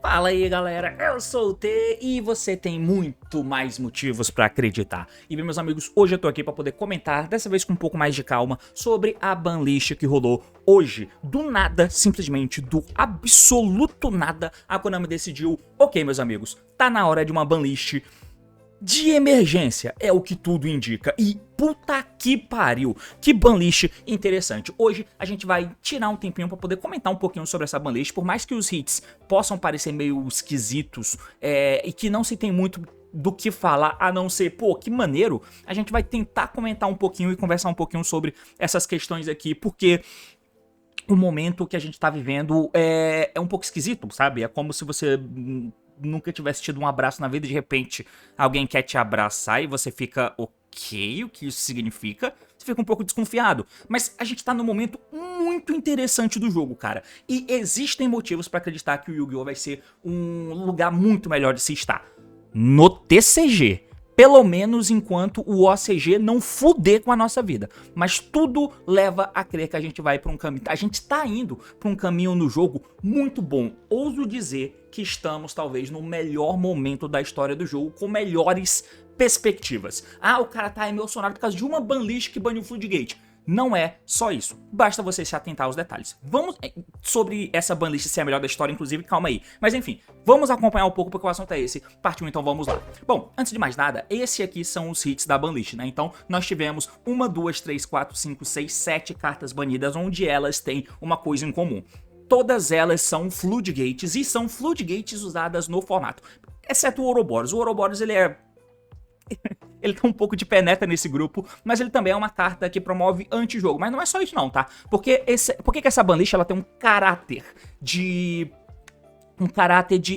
Fala aí galera, eu sou o T e você tem muito mais motivos pra acreditar. E bem meus amigos, hoje eu tô aqui pra poder comentar, dessa vez com um pouco mais de calma, sobre a banlist que rolou hoje. Do nada, simplesmente do absoluto nada, a Konami decidiu, ok meus amigos, tá na hora de uma banlist de emergência, é o que tudo indica. E puta que pariu, que banlist interessante. Hoje a gente vai tirar um tempinho pra poder comentar um pouquinho sobre essa banlist. Por mais que os hits possam parecer meio esquisitos e que não se tem muito do que falar, a não ser, pô, que maneiro, a gente vai tentar comentar um pouquinho e conversar um pouquinho sobre essas questões aqui, porque o momento que a gente tá vivendo é um pouco esquisito, sabe? É como se você nunca tivesse tido um abraço na vida e de repente alguém quer te abraçar e você fica, ok, o que isso significa? Você fica um pouco desconfiado, mas a gente tá num momento muito interessante do jogo, cara, e existem motivos pra acreditar que o Yu-Gi-Oh! Vai ser um lugar muito melhor de se estar no TCG. Pelo menos enquanto o OCG não fuder com a nossa vida. Mas tudo leva a crer que a gente vai pra um caminho. A gente tá indo pra um caminho no jogo muito bom. Ouso dizer que estamos talvez no melhor momento da história do jogo, com melhores perspectivas. Ah, o cara tá emocionado por causa de uma banlist que baniu o Floodgate. Não é só isso, basta você se atentar aos detalhes. Vamos sobre essa banlist ser a melhor da história, inclusive, calma aí. Mas enfim, vamos acompanhar um pouco porque o assunto é esse. Partiu, então vamos lá. Bom, antes de mais nada, esse aqui são os hits da banlist, né? Então nós tivemos 1, 2, 3, 4, 5, 6, 7 cartas banidas, onde elas têm uma coisa em comum. Todas elas são Floodgates e são Floodgates usadas no formato. Exceto o Ouroboros. O Ouroboros, ele tá um pouco de penetra nesse grupo, mas ele também é uma carta que promove antijogo. Mas não é só isso não, tá? Por que essa banlist ela tem um caráter de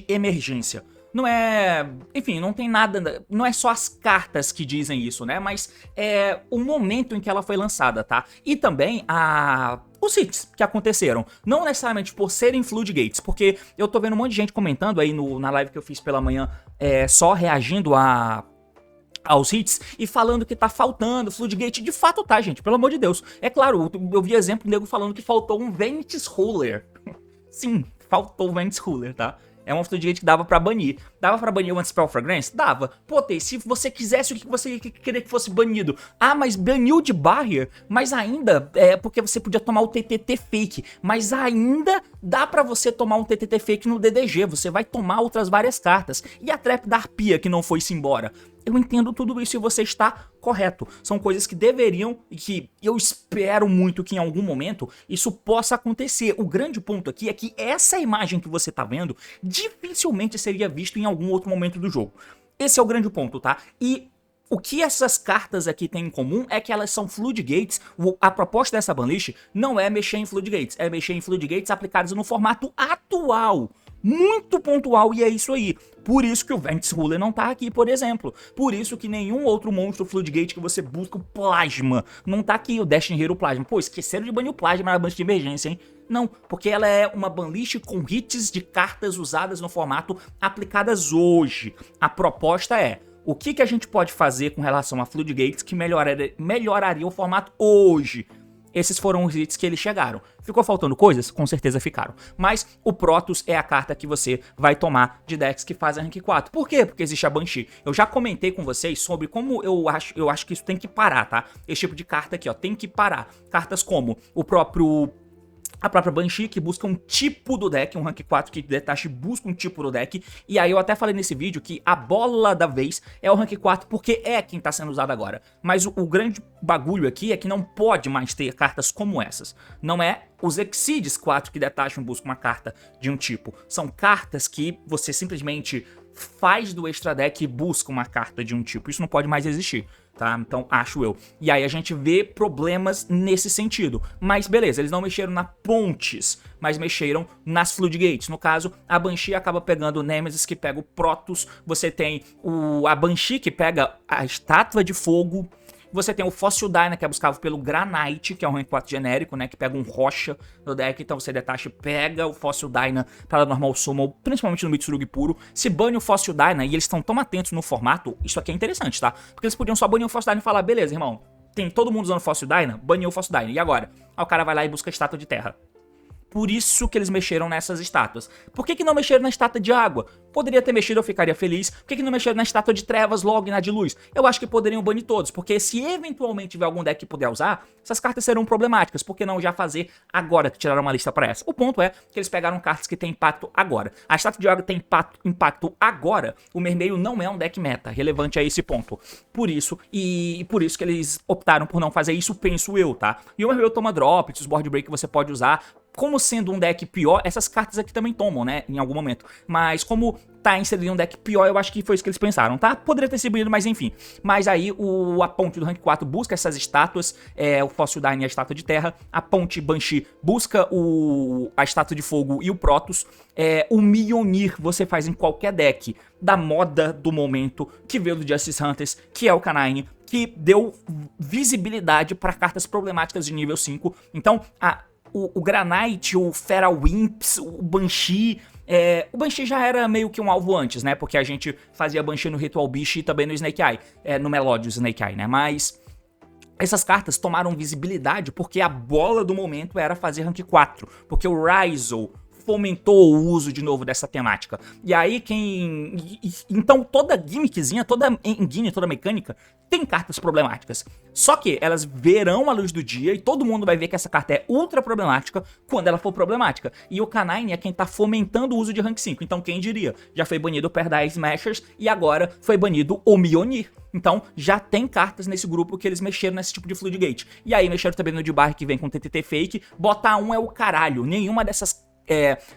emergência? Não é... Enfim, não tem nada... Não é só as cartas que dizem isso, né? Mas é o momento em que ela foi lançada, tá? E também os hits que aconteceram. Não necessariamente por serem Floodgates, porque eu tô vendo um monte de gente comentando aí na live que eu fiz pela manhã, só reagindo aos hits e falando que tá faltando Floodgate. De fato tá, gente, pelo amor de Deus. É claro, eu vi exemplo do nego falando que faltou um Venice Ruler. Sim, faltou o Venice Ruler, tá? É um Floodgate que dava pra banir. Dava pra banir o Anti-Spell Fragrance? Dava. Pô, T, se você quisesse, o que você queria que fosse banido? Ah, mas baniu de Barrier? Mas ainda, porque você podia tomar o TTT Fake. Mas ainda dá pra você tomar um TTT Fake no DDG. Você vai tomar outras várias cartas. E a Trap da Arpia que não foi-se embora? Eu entendo tudo isso e você está correto. São coisas que deveriam e que eu espero muito que em algum momento isso possa acontecer. O grande ponto aqui é que essa imagem que você tá vendo dificilmente seria visto em algum outro momento do jogo. Esse é o grande ponto, tá? E o que essas cartas aqui têm em comum é que elas são Floodgates. A proposta dessa banlist não é mexer em Floodgates, é mexer em Floodgates aplicados no formato atual. Muito pontual, e é isso aí. Por isso que o Venice Ruler não tá aqui, por exemplo. Por isso que nenhum outro monstro Floodgate que você busca, o Plasma, não tá aqui, o Destiny Hero Plasma. Pô, esqueceram de banir o Plasma na banlist de emergência, hein? Não, porque ela é uma banlist com hits de cartas usadas no formato aplicadas hoje. A proposta é: o que a gente pode fazer com relação a Floodgates que melhoraria o formato hoje? Esses foram os hits que eles chegaram. Ficou faltando coisas? Com certeza ficaram. Mas o Protoss é a carta que você vai tomar de decks que fazem rank 4. Por quê? Porque existe a Banshee. Eu já comentei com vocês sobre como eu acho que isso tem que parar, tá? Esse tipo de carta aqui, ó, tem que parar. Cartas como a própria Banshee, que busca um tipo do deck, um rank 4 que Detache busca um tipo do deck. E aí eu até falei nesse vídeo que a bola da vez é o rank 4 porque é quem tá sendo usado agora. Mas o grande bagulho aqui é que não pode mais ter cartas como essas. Não é os Exceeds 4 que Detacham busca uma carta de um tipo. São cartas que você simplesmente faz do extra deck e busca uma carta de um tipo. Isso não pode mais existir, tá? Então, acho eu. E aí a gente vê problemas nesse sentido. Mas beleza, eles não mexeram na Pontes, mas mexeram nas Floodgates. No caso, a Banshee acaba pegando o Nemesis, que pega o Protoss. Você tem a Banshee, que pega a Estátua de Fogo. Você tem o Fossil Dyna, que é buscável pelo Granite, que é um rank 4 genérico, né, que pega um rocha no deck, então você detacha e pega o Fossil Dyna para normal summon, principalmente no Mitsurugi puro. Se bane o Fossil Dyna, e eles estão tão atentos no formato, isso aqui é interessante, tá? Porque eles podiam só banir o Fossil Dyna e falar, beleza, irmão, tem todo mundo usando Fossil Dyna, baniu o Fossil Dyna, e agora? Aí o cara vai lá e busca a estátua de terra. Por isso que eles mexeram nessas estátuas. Por que não mexeram na estátua de água? Poderia ter mexido, eu ficaria feliz. Por que não mexeram na estátua de trevas logo e na de luz? Eu acho que poderiam banir todos, porque se eventualmente tiver algum deck que puder usar, essas cartas serão problemáticas. Por que não já fazer agora que tiraram uma lista pra essa? O ponto é que eles pegaram cartas que têm impacto agora. A estátua de água tem impacto agora. O Mermeio não é um deck meta, relevante a esse ponto. Por isso que eles optaram por não fazer isso, penso eu, tá? E o Mermeio toma drops, os board break você pode usar. Como sendo um deck pior, essas cartas aqui também tomam, né, em algum momento. Mas como tá inserido em um deck pior, eu acho que foi isso que eles pensaram, tá? Poderia ter sido bonito, mas enfim. Mas aí a ponte do rank 4 busca essas estátuas, o Fossil Dyna e a estátua de terra. A ponte Banshee busca a estátua de fogo e o Protoss. O Mjolnir você faz em qualquer deck da moda do momento, que veio do Justice Hunters, que é o Canine, que deu visibilidade para cartas problemáticas de nível 5. Então, o Granite, o Feral Imps, o Banshee. O Banshee já era meio que um alvo antes, né? Porque a gente fazia Banshee no Ritual Beast e também no Snake Eye. No Melodious Snake Eye, né? Mas essas cartas tomaram visibilidade porque a bola do momento era fazer rank 4. Porque o Ryzo fomentou o uso de novo dessa temática. E aí então toda gimmickzinha, toda engine, toda mecânica tem cartas problemáticas. Só que elas verão a luz do dia e todo mundo vai ver que essa carta é ultra problemática quando ela for problemática. E o Canine é quem tá fomentando o uso de rank 5. Então quem diria? Já foi banido o Paradise Smashers e agora foi banido o Mjolnir. Então já tem cartas nesse grupo que eles mexeram nesse tipo de Floodgate. E aí mexeram também no Debar que vem com TTT fake. Botar um é o caralho. Nenhuma dessas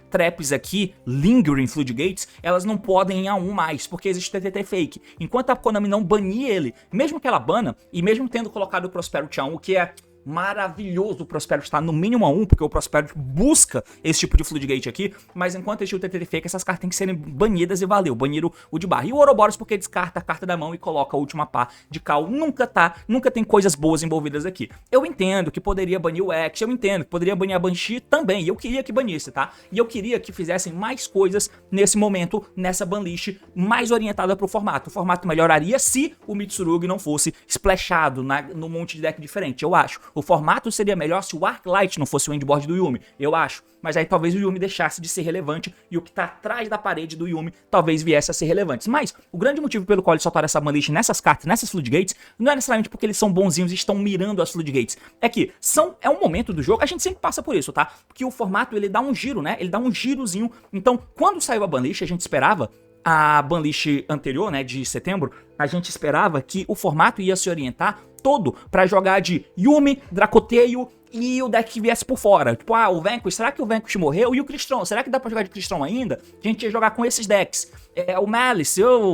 traps aqui, Lingering Floodgates, elas não podem ir a 1 mais, porque existe TTT fake. Enquanto a Konami não banir ele, mesmo que ela bana, e mesmo tendo colocado o Prosperity a 1, o que é maravilhoso o Prosperity estar no mínimo a 1, porque o Prosperity busca esse tipo de Floodgate aqui, mas enquanto existe o TTT fake, essas cartas têm que serem banidas e valeu, baniram o de barra. E o Ouroboros porque descarta a carta da mão e coloca a última pá de cal, nunca tem coisas boas envolvidas aqui. Eu entendo que poderia banir o X, eu entendo que poderia banir a Banshee também, e eu queria que banisse, tá? E eu queria que fizessem mais coisas nesse momento, nessa banlist, mais orientada pro formato. O formato melhoraria se o Mitsurugi não fosse splashado no monte de deck diferente, eu acho. O formato seria melhor se o Arclight não fosse o endboard do Yuumi, eu acho. Mas aí talvez o Yuumi deixasse de ser relevante e o que tá atrás da parede do Yuumi talvez viesse a ser relevante. Mas o grande motivo pelo qual eles soltaram essa banlist nessas cartas, nessas Floodgates, não é necessariamente porque eles são bonzinhos e estão mirando as Floodgates. É que é um momento do jogo, a gente sempre passa por isso, tá? Porque o formato, ele dá um giro, né? Ele dá um girozinho. Então, quando saiu a banlist, a gente esperava a banlist anterior, né, de setembro, a gente esperava que o formato ia se orientar todo pra jogar de Yuumi, Dracoteio e o deck que viesse por fora. Tipo, o Vanquish, será que o Vanquish morreu? E o Crystron, será que dá pra jogar de Crystron ainda? A gente ia jogar com esses decks. O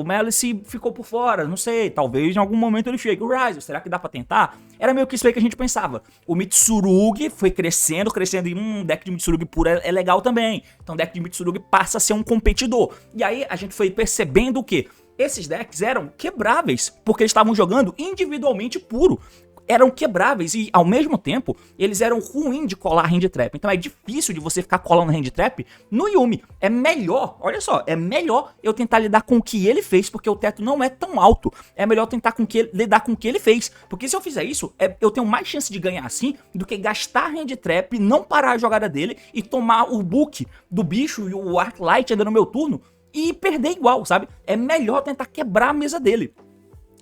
Malice ficou por fora, não sei, talvez em algum momento ele chegue. O Ryze, será que dá pra tentar? Era meio que isso aí que a gente pensava. O Mitsurugi foi crescendo e deck de Mitsurugi puro é legal também. Então o deck de Mitsurugi passa a ser um competidor. E aí a gente foi percebendo o quê? Esses decks eram quebráveis, porque eles estavam jogando individualmente puro. Eram quebráveis e, ao mesmo tempo, eles eram ruins de colar hand trap. Então é difícil de você ficar colando hand trap no Yuumi. É melhor, olha só, é melhor eu tentar lidar com o que ele fez, porque o teto não é tão alto. É melhor tentar lidar com o que ele fez. Porque se eu fizer isso, eu tenho mais chance de ganhar assim do que gastar hand trap, não parar a jogada dele e tomar o book do bicho e o Arclight ainda no meu turno e perder igual, sabe? É melhor tentar quebrar a mesa dele.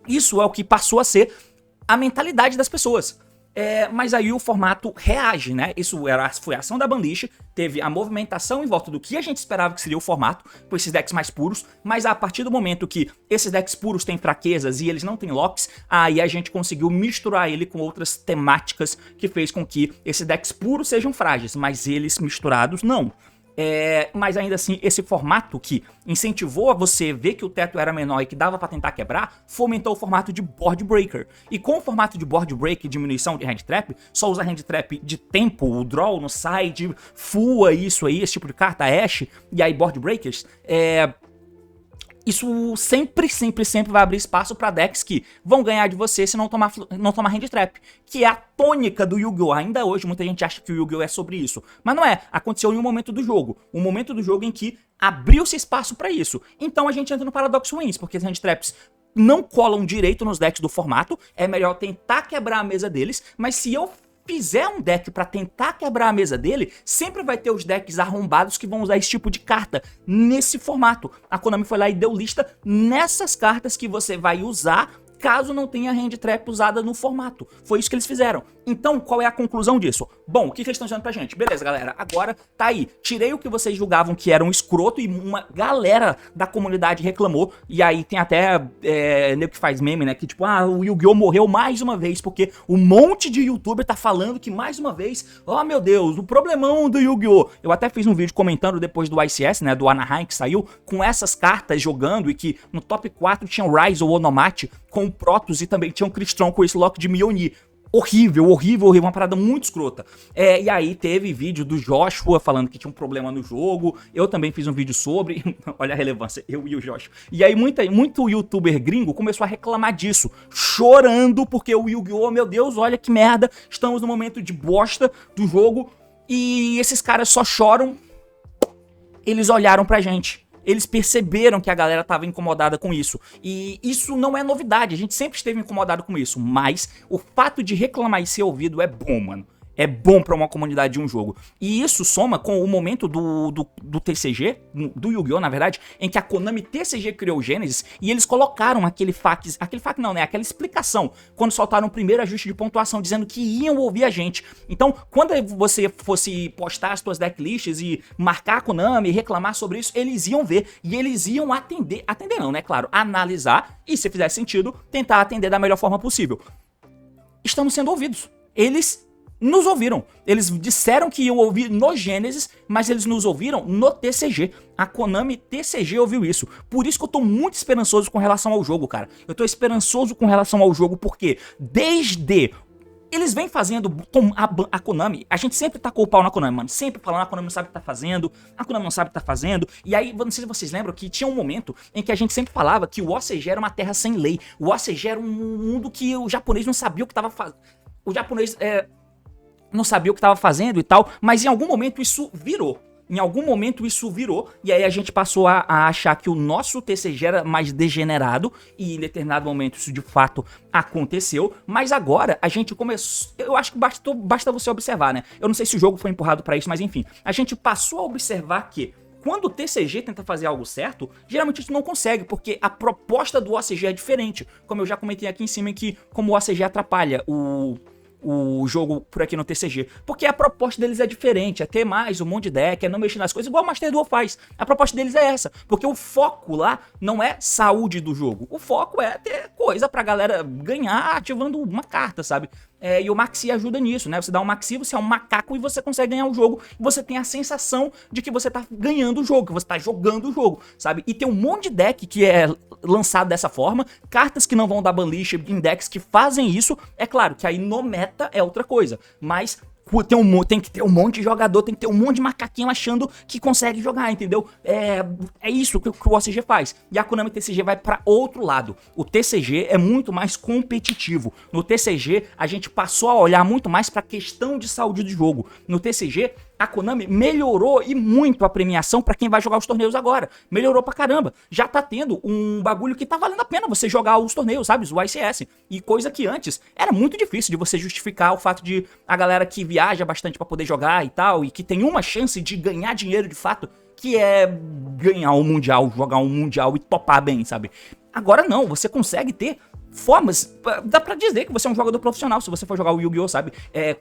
Isso é o que passou a ser a mentalidade das pessoas. Mas aí o formato reage, né? Isso foi a ação da banlist, teve a movimentação em volta do que a gente esperava que seria o formato, com esses decks mais puros, mas a partir do momento que esses decks puros têm fraquezas e eles não têm locks, aí a gente conseguiu misturar ele com outras temáticas que fez com que esses decks puros sejam frágeis, mas eles misturados não. Mas ainda assim, esse formato que incentivou a você ver que o teto era menor e que dava pra tentar quebrar, fomentou o formato de Board Breaker. E com o formato de Board Breaker e diminuição de Hand Trap, só usa Hand Trap de tempo, o Draw no side, Fua isso aí, esse tipo de carta, Ash, e aí Board Breakers, isso sempre, sempre, sempre vai abrir espaço pra decks que vão ganhar de você se não tomar hand trap, que é a tônica do Yu-Gi-Oh! Ainda hoje muita gente acha que o Yu-Gi-Oh! É sobre isso, mas não é, aconteceu em um momento do jogo, em que abriu-se espaço pra isso. Então a gente entra no Paradox Wins, porque as hand traps não colam direito nos decks do formato, é melhor tentar quebrar a mesa deles, mas se eu fizer um deck pra tentar quebrar a mesa dele, sempre vai ter os decks arrombados que vão usar esse tipo de carta nesse formato. A Konami foi lá e deu lista nessas cartas que você vai usar caso não tenha hand trap usada no formato. Foi isso que eles fizeram. Então, qual é a conclusão disso? Bom, o que eles estão dizendo pra gente? Beleza, galera, agora tá aí. Tirei o que vocês julgavam que era um escroto e uma galera da comunidade reclamou. E aí tem até nego que faz meme, né? Que tipo, o Yu-Gi-Oh! Morreu mais uma vez, porque um monte de youtuber tá falando que mais uma vez, oh meu Deus, o problemão do Yu-Gi-Oh! Eu até fiz um vídeo comentando depois do ICS, né? Do Anaheim que saiu, com essas cartas jogando e que no top 4 tinha o Rise ou Onomate com o Protoss e também tinha um Crystron com esse lock de Mioni. Horrível, horrível, horrível, uma parada muito escrota. E aí teve vídeo do Joshua falando que tinha um problema no jogo, eu também fiz um vídeo sobre, olha a relevância, eu e o Joshua. E aí muito youtuber gringo começou a reclamar disso, chorando porque o Yu-Gi-Oh! Meu Deus, olha que merda, estamos no momento de bosta do jogo e esses caras só choram, eles olharam pra gente. Eles perceberam que a galera tava incomodada com isso. E isso não é novidade, a gente sempre esteve incomodado com isso. Mas o fato de reclamar e ser ouvido é bom, mano. É bom pra uma comunidade de um jogo. E isso soma com o momento do TCG, do Yu-Gi-Oh! Na verdade, em que a Konami TCG criou o Genesis e eles colocaram aquele FAQ não, né? Aquela explicação, quando soltaram o primeiro ajuste de pontuação, dizendo que iam ouvir a gente. Então, quando você fosse postar as suas decklists e marcar a Konami e reclamar sobre isso, eles iam ver e eles iam atender não, né? Claro, analisar e, se fizer sentido, tentar atender da melhor forma possível. Estamos sendo ouvidos. Eles nos ouviram. Eles disseram que iam ouvir no Genesis, mas eles nos ouviram no TCG. A Konami TCG ouviu isso. Por isso que eu tô muito esperançoso com relação ao jogo, cara. Eu tô esperançoso com relação ao jogo porque desde eles vêm fazendo a Konami, a gente sempre tacou o pau na Konami, mano. Sempre falando, a Konami não sabe o que tá fazendo, a Konami não sabe o que tá fazendo. E aí, não sei se vocês lembram que tinha um momento em que a gente sempre falava que o OCG era uma terra sem lei. O OCG era um mundo que o japonês não sabia o que tava fazendo. O japonês não sabia o que estava fazendo e tal, mas em algum momento isso virou. E aí a gente passou a achar que o nosso TCG era mais degenerado, e em determinado momento isso de fato aconteceu, mas agora a gente começou, eu acho que basta você observar, né? Eu não sei se o jogo foi empurrado pra isso, mas enfim, a gente passou a observar que quando o TCG tenta fazer algo certo, geralmente isso não consegue, porque a proposta do OCG é diferente, como eu já comentei aqui em cima, que como o OCG atrapalha o jogo por aqui no TCG, porque a proposta deles é diferente, é ter mais um monte de deck, é não mexer nas coisas, igual o Master Duel faz. A proposta deles é essa, porque o foco lá não é saúde do jogo, o foco é ter coisa pra galera ganhar ativando uma carta, sabe? E o Maxi ajuda nisso, né? Você dá um Maxi, você é um macaco e você consegue ganhar o jogo, e você tem a sensação de que você tá ganhando o jogo, que você tá jogando o jogo, sabe? E tem um monte de deck que é lançado dessa forma, cartas que não vão dar banlist em decks que fazem isso, é claro que aí no meta é outra coisa, mas tem que ter um monte de jogador, tem que ter um monte de macaquinho achando que consegue jogar, entendeu? É isso que o OCG faz. E a Konami TCG vai pra outro lado. O TCG é muito mais competitivo. No TCG, a gente passou a olhar muito mais pra questão de saúde do jogo. No TCG, a Konami melhorou e muito a premiação pra quem vai jogar os torneios agora. Melhorou pra caramba. Já tá tendo um bagulho que tá valendo a pena você jogar os torneios, sabe? O ICS. E coisa que antes era muito difícil de você justificar o fato de a galera que viaja bastante pra poder jogar e tal, e que tem uma chance de ganhar dinheiro de fato, que é ganhar um mundial, jogar um mundial e topar bem, sabe? Agora não, você consegue ter formas, dá pra dizer que você é um jogador profissional se você for jogar o Yu-Gi-Oh!, sabe?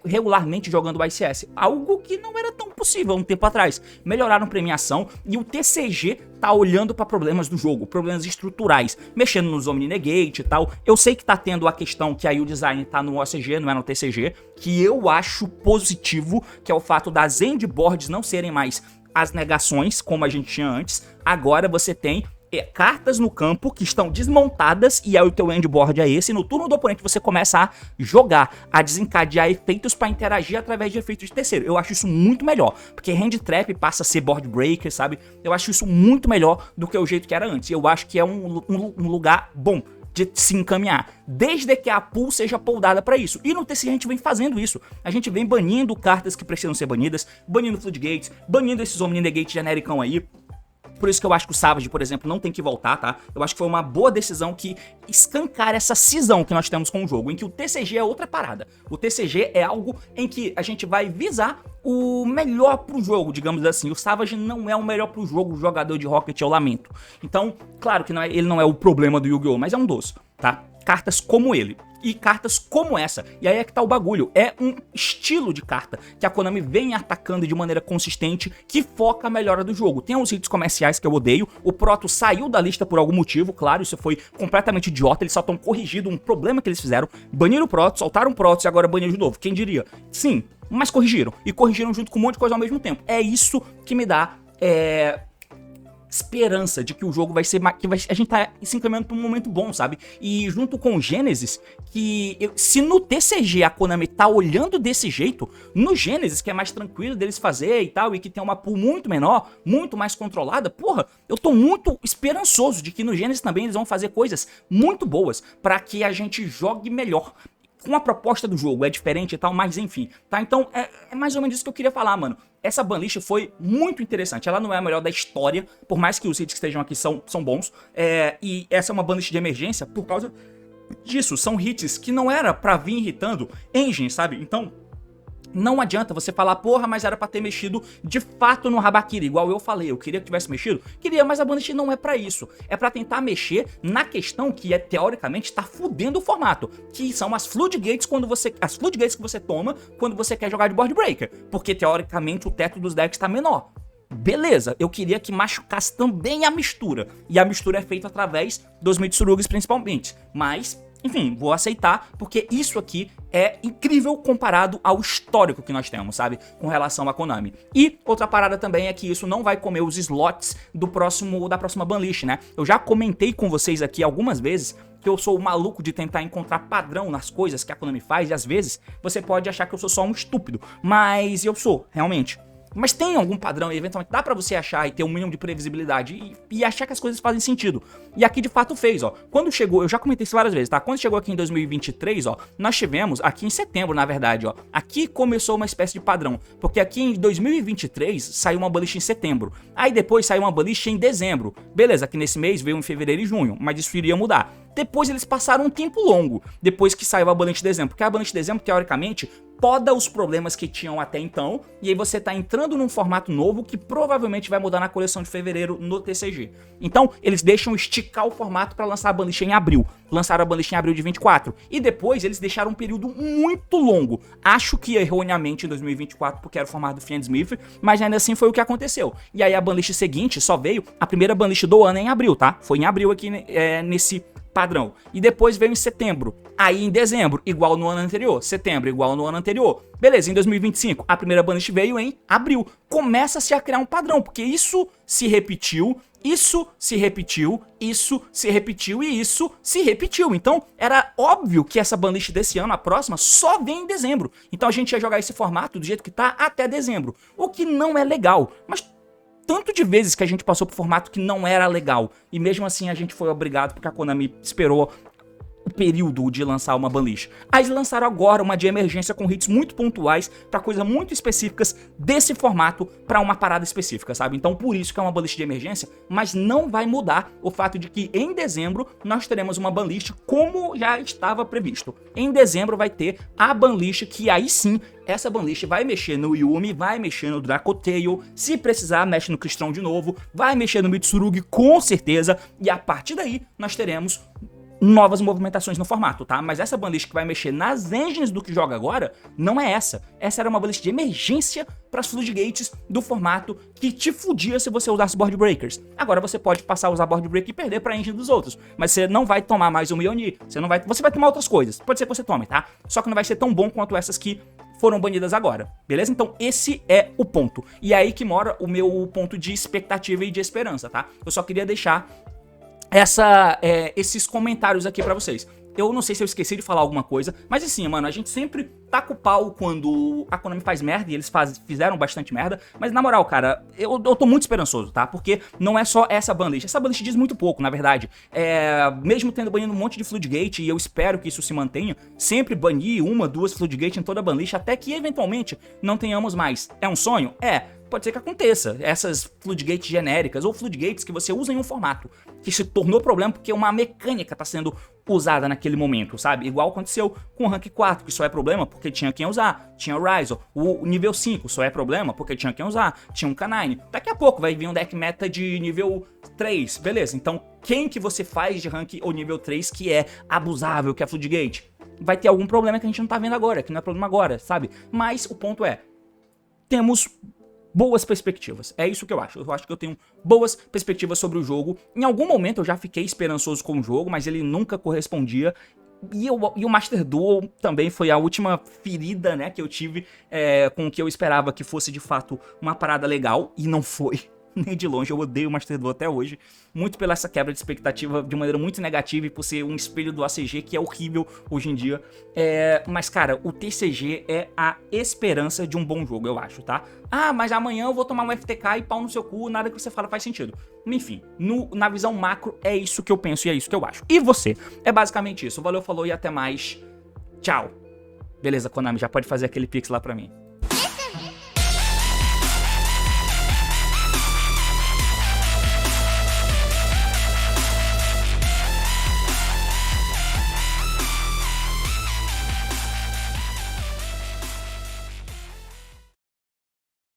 Regularmente jogando o ICS. Algo que não era tão possível um tempo atrás. Melhoraram premiação e o TCG tá olhando pra problemas do jogo, problemas estruturais, mexendo nos Omni Negate e tal. Eu sei que tá tendo a questão que aí o design tá no OCG, não é no TCG, que eu acho positivo, que é o fato das endboards não serem mais as negações, como a gente tinha antes. Agora você tem cartas no campo que estão desmontadas e aí o teu endboard é esse. No turno do oponente você começa a jogar, a desencadear efeitos pra interagir através de efeitos de terceiro. Eu acho isso muito melhor, porque hand trap passa a ser board breaker, sabe? Eu acho isso muito melhor do que o jeito que era antes. Eu acho que é um lugar bom de se encaminhar, desde que a pool seja poldada pra isso. E no TCG a gente vem fazendo isso. A gente vem banindo cartas que precisam ser banidas, banindo Floodgates, banindo esses Omni Negate genericão aí. Por isso que eu acho que o Savage, por exemplo, não tem que voltar, tá? Eu acho que foi uma boa decisão que escancara essa cisão que nós temos com o jogo, em que o TCG é outra parada. O TCG é algo em que a gente vai visar o melhor pro jogo, digamos assim. O Savage não é o melhor pro jogo, o jogador de Rocket, eu lamento. Então, claro que ele não é o problema do Yu-Gi-Oh!, mas é um dos, tá? Cartas como ele. E cartas como essa. E aí é que tá o bagulho. É um estilo de carta que a Konami vem atacando de maneira consistente, que foca a melhora do jogo. Tem os hits comerciais que eu odeio. O Proto saiu da lista por algum motivo, claro, isso foi completamente idiota. Eles só estão corrigindo um problema que eles fizeram. Baniram o Proto, soltaram o Proto e agora baniram de novo. Quem diria? Sim, mas corrigiram. E corrigiram junto com um monte de coisa ao mesmo tempo. É isso que me dá esperança de que o jogo vai ser, a gente tá se encaminhando pra um momento bom, sabe? E junto com o Genesis, se no TCG a Konami tá olhando desse jeito, no Genesis, que é mais tranquilo deles fazer e tal, e que tem uma pool muito menor, muito mais controlada, porra, eu tô muito esperançoso de que no Genesis também eles vão fazer coisas muito boas pra que a gente jogue melhor. Com a proposta do jogo, é diferente e tal, mas enfim, tá? Então, é mais ou menos isso que eu queria falar, mano. Essa banlist foi muito interessante, ela não é a melhor da história, por mais que os hits que estejam aqui são bons, e essa é uma banlist de emergência por causa disso, são hits que não era pra vir irritando engine, sabe? Então, não adianta você falar, porra, mas era pra ter mexido de fato no Habakiri, igual eu falei, eu queria que tivesse mexido, queria, mas a banlist não é pra isso, é pra tentar mexer na questão que teoricamente tá fudendo o formato, que são as Floodgates as Floodgates que você toma quando você quer jogar de Board Breaker, porque teoricamente o teto dos decks tá menor. Beleza, eu queria que machucasse também a mistura, e a mistura é feita através dos Mitsurugis principalmente, mas enfim, vou aceitar, porque isso aqui é incrível comparado ao histórico que nós temos, sabe? Com relação a Konami. E outra parada também é que isso não vai comer os slots da próxima banlist, né? Eu já comentei com vocês aqui algumas vezes que eu sou o maluco de tentar encontrar padrão nas coisas que a Konami faz, e às vezes você pode achar que eu sou só um estúpido, mas eu sou, realmente. Mas tem algum padrão e eventualmente dá pra você achar e ter um mínimo de previsibilidade e achar que as coisas fazem sentido. E aqui de fato fez, ó. Quando chegou, eu já comentei isso várias vezes, tá? Quando chegou aqui em 2023, ó, nós tivemos, aqui em setembro, na verdade, ó, aqui começou uma espécie de padrão. Porque aqui em 2023 saiu uma banlist em setembro. Aí depois saiu uma banlist em dezembro. Beleza, aqui nesse mês veio em fevereiro e junho, mas isso iria mudar. Depois eles passaram um tempo longo, depois que saiu a banlist de dezembro. Porque a banlist de dezembro, teoricamente, poda os problemas que tinham até então, e aí você tá entrando num formato novo que provavelmente vai mudar na coleção de fevereiro no TCG. Então, eles deixam esticar o formato pra lançar a banlist em abril. Lançaram a banlist em abril de 24. E depois eles deixaram um período muito longo. Acho que erroneamente em 2024, porque era o formato do Fiendsmith, mas ainda assim foi o que aconteceu. E aí a banlist seguinte só veio, a primeira banlist do ano é em abril, tá? Foi em abril aqui nesse padrão. E depois veio em setembro. Aí em dezembro, igual no ano anterior. Setembro, igual no ano anterior. Beleza, em 2025, a primeira banlist veio em abril. Começa-se a criar um padrão, porque isso se repetiu, isso se repetiu, isso se repetiu e isso se repetiu. Então, era óbvio que essa banlist desse ano, a próxima, só vem em dezembro. Então a gente ia jogar esse formato do jeito que tá até dezembro. O que não é legal, mas tanto de vezes que a gente passou por formato que não era legal, e mesmo assim a gente foi obrigado porque a Konami esperou o período de lançar uma banlist. Aí eles lançaram agora uma de emergência com hits muito pontuais pra coisas muito específicas desse formato pra uma parada específica, sabe? Então por isso que é uma banlist de emergência, mas não vai mudar o fato de que em dezembro nós teremos uma banlist como já estava previsto. Em dezembro vai ter a banlist que aí sim, essa banlist vai mexer no Yumi, vai mexer no Dracotail, se precisar mexe no Cristão de novo, vai mexer no Mitsurugi com certeza, e a partir daí nós teremos novas movimentações no formato, tá? Mas essa banlist que vai mexer nas engines do que joga agora, não é essa. Essa era uma banlist de emergência para as Floodgates do formato que te fudia se você usasse Board Breakers. Agora você pode passar a usar Board Break e perder para a engine dos outros, mas você não vai tomar mais um Yoni, você vai tomar outras coisas. Pode ser que você tome, tá? Só que não vai ser tão bom quanto essas que foram banidas agora, beleza? Então esse é o ponto. E é aí que mora o meu ponto de expectativa e de esperança, tá? Eu só queria deixar esses comentários aqui pra vocês. Eu não sei se eu esqueci de falar alguma coisa, mas assim, mano, a gente sempre taca o pau quando a Konami faz merda, e eles fizeram bastante merda, mas na moral, cara, eu tô muito esperançoso, tá? Porque não é só essa banlist. Essa banlist diz muito pouco, na verdade. Mesmo tendo banido um monte de Floodgate, e eu espero que isso se mantenha, sempre banir uma, duas Floodgate em toda a banlist, até que eventualmente não tenhamos mais. É um sonho? Pode ser que aconteça. Essas Floodgates genéricas ou Floodgates que você usa em um formato que se tornou problema porque uma mecânica tá sendo usada naquele momento, sabe? Igual aconteceu com o Rank 4, que só é problema porque tinha quem usar. Tinha o Ryzo. O nível 5 só é problema porque tinha quem usar. Tinha um K9. Daqui a pouco vai vir um deck meta de nível 3. Beleza, então quem que você faz de rank ou nível 3 que é abusável, que é Floodgate? Vai ter algum problema que a gente não tá vendo agora, que não é problema agora, sabe? Mas o ponto é, temos boas perspectivas, é isso que eu acho. Eu acho que eu tenho boas perspectivas sobre o jogo. Em algum momento eu já fiquei esperançoso com o jogo, mas ele nunca correspondia. E o Master Duel também foi a última ferida, né, que eu tive com o que eu esperava que fosse de fato uma parada legal, e não foi. Nem de longe, eu odeio o Master Duel até hoje. Muito pela essa quebra de expectativa de maneira muito negativa e por ser um espelho do ACG, que é horrível hoje em dia. Mas, cara, o TCG é a esperança de um bom jogo, eu acho, tá? Ah, mas amanhã eu vou tomar um FTK e pau no seu cu, nada que você fala faz sentido. Enfim, na visão macro, é isso que eu penso e é isso que eu acho. E você? É basicamente isso. Valeu, falou e até mais. Tchau. Beleza, Konami, já pode fazer aquele pix lá pra mim.